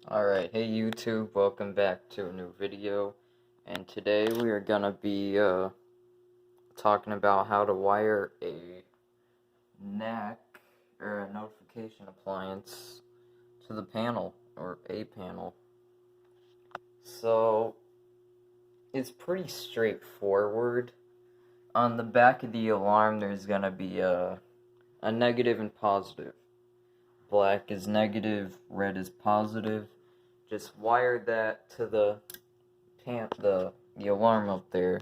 Alright, hey YouTube, welcome back to a new video, and today we are gonna be talking about how to wire a NAC, or a notification appliance, to the panel, or a panel. So, it's pretty straightforward. On the back of the alarm there's gonna be a negative and positive. Black is negative, red is positive. Just wire that to the alarm up there.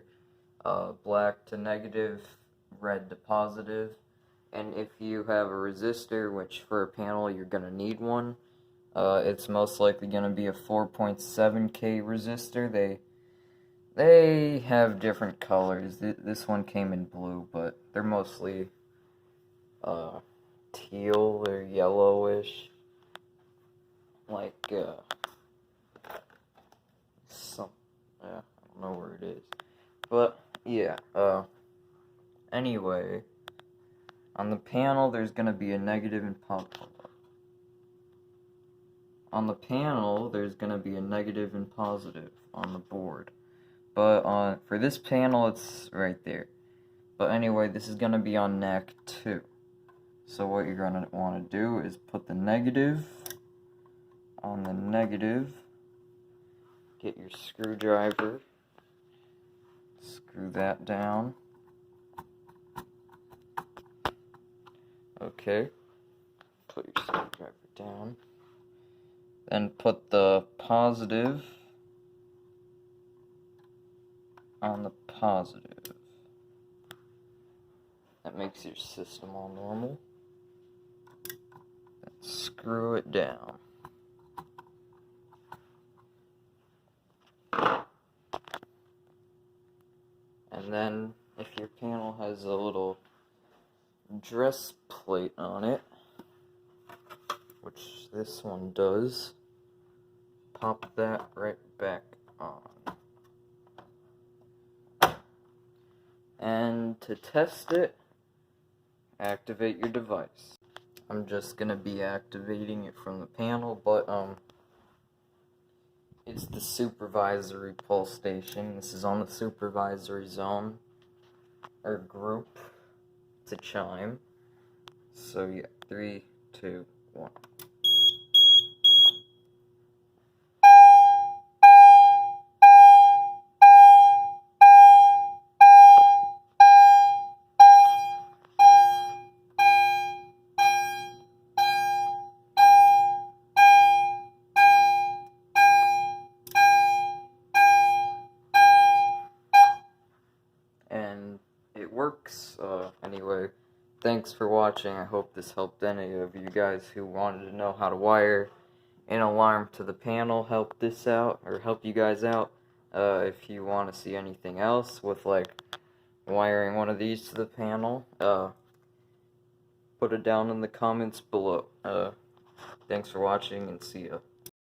Black to negative, red to positive. And if you have a resistor, which for a panel you're gonna need one, it's most likely gonna be a 4.7K resistor. They have different colors. This one came in blue, but they're mostly teal or yellowish, like I don't know where it is, but yeah. Anyway, on the panel there's gonna be a negative and positive. On the panel there's gonna be a negative and positive on the board, but for this panel it's right there. But anyway, this is gonna be on NAC 2. So what you're going to want to do is put the negative on the negative, get your screwdriver, screw that down. Okay, put your screwdriver down. Then put the positive on the positive. That makes your system all normal. Screw it down. And then, if your panel has a little dress plate on it, which this one does, pop that right back on. And to test it, activate your device. I'm just gonna be activating it from the panel, but it's the supervisory pulse station. This is on the supervisory zone, or group. It's a chime. So yeah, 3, 2, 1. And it works. Anyway, thanks for watching. I hope this helped any of you guys who wanted to know how to wire an alarm to the panel. Help this out, or help you guys out. If you want to see anything else with like wiring one of these to the panel, put it down in the comments below. Thanks for watching, and see ya.